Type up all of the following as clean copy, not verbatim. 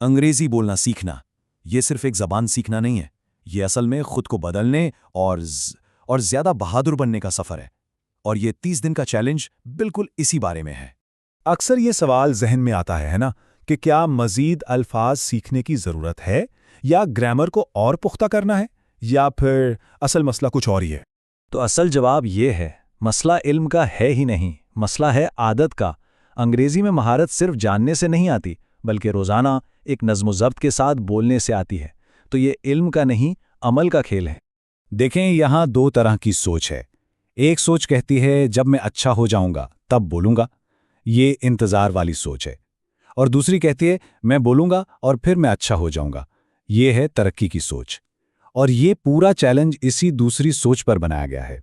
انگریزی بولنا سیکھنا یہ صرف ایک زبان سیکھنا نہیں ہے، یہ اصل میں خود کو بدلنے اور زیادہ بہادر بننے کا سفر ہے، اور یہ 30 دن کا چیلنج بالکل اسی بارے میں ہے۔ اکثر یہ سوال ذہن میں آتا ہے نا کہ کیا مزید الفاظ سیکھنے کی ضرورت ہے، یا گرامر کو اور پختہ کرنا ہے، یا پھر اصل مسئلہ کچھ اور ہی ہے؟ تو اصل جواب یہ ہے، مسئلہ علم کا ہے ہی نہیں، مسئلہ ہے عادت کا۔ انگریزی میں مہارت صرف جاننے سے نہیں آتی، بلکہ روزانہ ایک نظم و ضبط کے ساتھ بولنے سے آتی ہے۔ تو یہ علم کا نہیں، عمل کا کھیل ہے۔ دیکھیں، یہاں دو طرح کی سوچ ہے۔ ایک سوچ کہتی ہے جب میں اچھا ہو جاؤں گا تب بولوں گا، یہ انتظار والی سوچ ہے، اور دوسری کہتی ہے میں بولوں گا اور پھر میں اچھا ہو جاؤں گا، یہ ہے ترقی کی سوچ۔ اور یہ پورا چیلنج اسی دوسری سوچ پر بنایا گیا ہے۔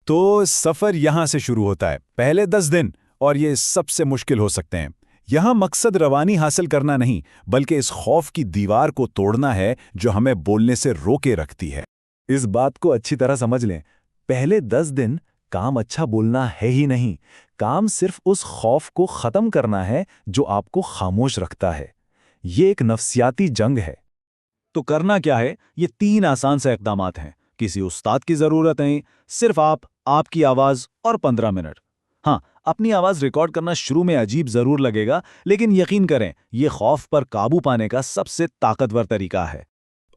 تو سفر یہاں سے شروع ہوتا ہے، پہلے 10 دن، اور یہ سب سے مشکل ہو سکتے ہیں۔ یہاں مقصد روانی حاصل کرنا نہیں، بلکہ اس خوف کی دیوار کو توڑنا ہے جو ہمیں بولنے سے روکے رکھتی ہے۔ اس بات کو اچھی طرح سمجھ لیں، پہلے 10 دن کام اچھا بولنا ہے ہی نہیں، کام صرف اس خوف کو ختم کرنا ہے جو آپ کو خاموش رکھتا ہے۔ یہ ایک نفسیاتی جنگ ہے۔ تو کرنا کیا ہے؟ یہ 3 آسان سے اقدامات ہیں۔ کسی استاد کی ضرورت نہیں، صرف آپ کی آواز اور 15 منٹ۔ ہاں، اپنی آواز ریکارڈ کرنا شروع میں عجیب ضرور لگے گا، لیکن یقین کریں یہ خوف پر قابو پانے کا سب سے طاقتور طریقہ ہے۔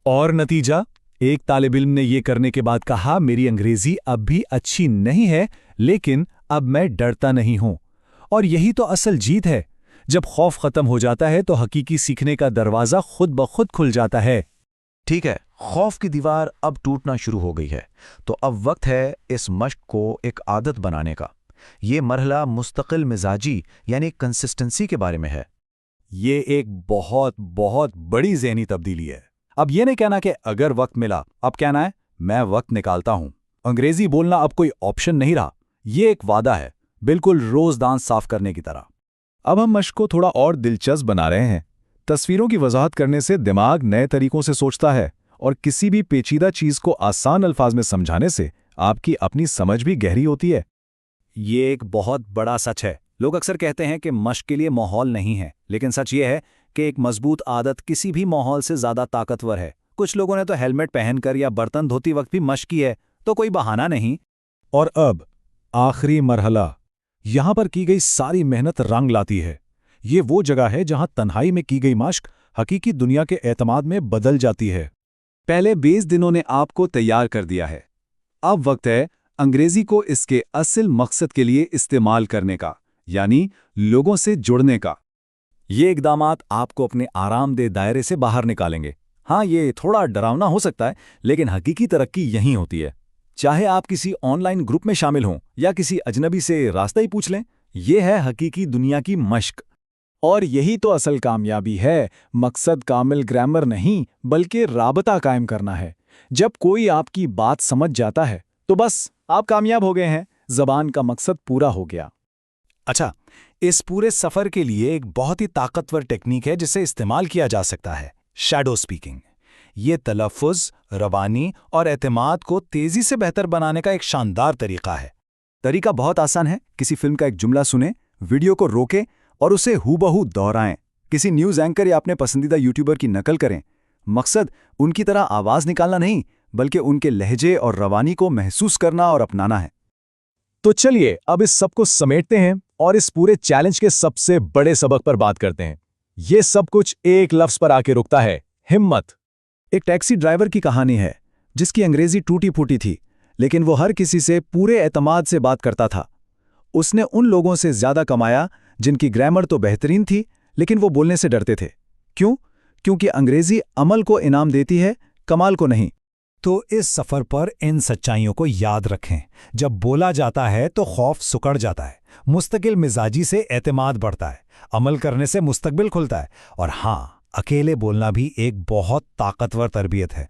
اور نتیجہ؟ ایک طالب علم نے یہ کرنے کے بعد کہا میری انگریزی اب بھی اچھی نہیں ہے، لیکن اب میں ڈرتا نہیں ہوں۔ اور یہی تو اصل جیت ہے۔ جب خوف ختم ہو جاتا ہے تو حقیقی سیکھنے کا دروازہ خود بخود کھل جاتا ہے۔ ٹھیک ہے، خوف کی دیوار اب ٹوٹنا شروع ہو گئی ہے، تو اب وقت ہے اس مشق کو ایک عادت بنانے کا۔ یہ مرحلہ مستقل مزاجی یعنی کنسسٹنسی کے بارے میں ہے۔ یہ ایک بہت بہت بڑی ذہنی تبدیلی ہے۔ اب یہ نہیں کہنا کہ اگر وقت ملا، اب کہنا ہے میں وقت نکالتا ہوں۔ انگریزی بولنا اب کوئی آپشن نہیں رہا، یہ ایک وعدہ ہے، بالکل روز دانت صاف کرنے کی طرح۔ اب ہم مشق کو تھوڑا اور دلچسپ بنا رہے ہیں۔ تصویروں کی وضاحت کرنے سے دماغ نئے طریقوں سے سوچتا ہے، اور کسی بھی پیچیدہ چیز کو آسان الفاظ میں سمجھانے سے آپ کی اپنی سمجھ بھی گہری ہوتی ہے۔ یہ ایک بہت بڑا سچ ہے۔ لوگ اکثر کہتے ہیں کہ مشق کے لیے ماحول نہیں ہے، لیکن سچ یہ ہے کہ ایک مضبوط عادت کسی بھی ماحول سے زیادہ طاقتور ہے۔ کچھ لوگوں نے تو ہیلمٹ پہن کر یا برتن دھوتی وقت بھی مشق کی ہے، تو کوئی بہانہ نہیں۔ اور اب آخری مرحلہ، یہاں پر کی گئی ساری محنت رنگ لاتی ہے۔ یہ وہ جگہ ہے جہاں تنہائی میں کی گئی مشق حقیقی دنیا کے اعتماد میں بدل جاتی ہے۔ پہلے 20 دنوں نے آپ کو تیار کر دیا ہے۔ اب وقت ہے انگریزی کو اس کے اصل مقصد کے لیے استعمال کرنے کا، یعنی لوگوں سے جڑنے کا۔ یہ اقدامات آپ کو اپنے آرام دہ دائرے سے باہر نکالیں گے۔ ہاں، یہ تھوڑا ڈراؤنا ہو سکتا ہے، لیکن حقیقی ترقی یہیں ہوتی ہے۔ چاہے آپ کسی آن لائن گروپ میں شامل ہوں یا کسی اجنبی سے راستہ ہی پوچھ لیں، یہ ہے حقیقی دنیا کی مشق۔ اور یہی تو اصل کامیابی ہے۔ مقصد کامل گرامر نہیں، بلکہ رابطہ قائم کرنا ہے۔ جب کوئی آپ کی بات سمجھ جاتا ہے تو بس آپ کامیاب ہو گئے ہیں، زبان کا مقصد پورا ہو گیا۔ اچھا، اس پورے سفر کے لیے ایک بہت ہی طاقتور ٹیکنیک ہے جسے استعمال کیا جا سکتا ہے، شیڈو سپیکنگ۔ یہ تلفظ، روانی اور اعتماد کو تیزی سے بہتر بنانے کا ایک شاندار طریقہ ہے۔ طریقہ بہت آسان ہے۔ کسی فلم کا ایک جملہ سنیں، ویڈیو کو روکیں اور اسے ہو بہو دہرائیں۔ کسی نیوز اینکر یا اپنے پسندیدہ یوٹیوبر کی نقل کریں۔ مقصد ان کی طرح آواز نکالنا نہیں، بلکہ ان کے لہجے اور روانی کو محسوس کرنا اور اپنانا ہے۔ تو چلیے اب اس سب کو سمیٹتے ہیں اور اس پورے چیلنج کے سب سے بڑے سبق پر بات کرتے ہیں۔ یہ سب کچھ ایک لفظ پر آ کے رکتا ہے، ہمت۔ ایک ٹیکسی ڈرائیور کی کہانی ہے جس کی انگریزی ٹوٹی پھوٹی تھی، لیکن وہ ہر کسی سے پورے اعتماد سے بات کرتا تھا۔ اس نے ان لوگوں سے زیادہ کمایا جن کی گرامر تو بہترین تھی، لیکن وہ بولنے سے ڈرتے تھے۔ کیوں؟ کیونکہ انگریزی عمل کو انعام دیتی ہے، کمال کو نہیں۔ تو اس سفر پر ان سچائیوں کو یاد رکھیں۔ جب بولا جاتا ہے تو خوف سکڑ جاتا ہے، مستقل مزاجی سے اعتماد بڑھتا ہے، عمل کرنے سے مستقبل کھلتا ہے، اور ہاں، اکیلے بولنا بھی ایک بہت طاقتور تربیت ہے۔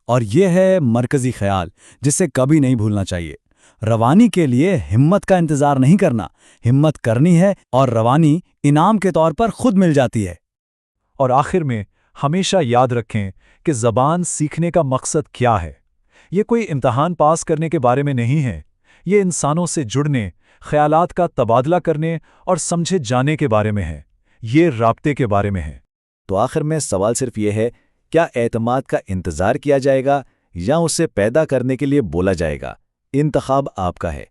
اور یہ ہے مرکزی خیال جسے کبھی نہیں بھولنا چاہیے۔ روانی کے لیے ہمت کا انتظار نہیں کرنا، ہمت کرنی ہے اور روانی انعام کے طور پر خود مل جاتی ہے۔ اور آخر میں ہمیشہ یاد رکھیں کہ زبان سیکھنے کا مقصد کیا ہے۔ یہ کوئی امتحان پاس کرنے کے بارے میں نہیں ہے، یہ انسانوں سے جڑنے، خیالات کا تبادلہ کرنے اور سمجھے جانے کے بارے میں ہے، یہ رابطے کے بارے میں ہے۔ تو آخر میں سوال صرف یہ ہے، کیا اعتماد کا انتظار کیا جائے گا یا اسے پیدا کرنے کے لیے بولا جائے گا؟ انتخاب آپ کا ہے۔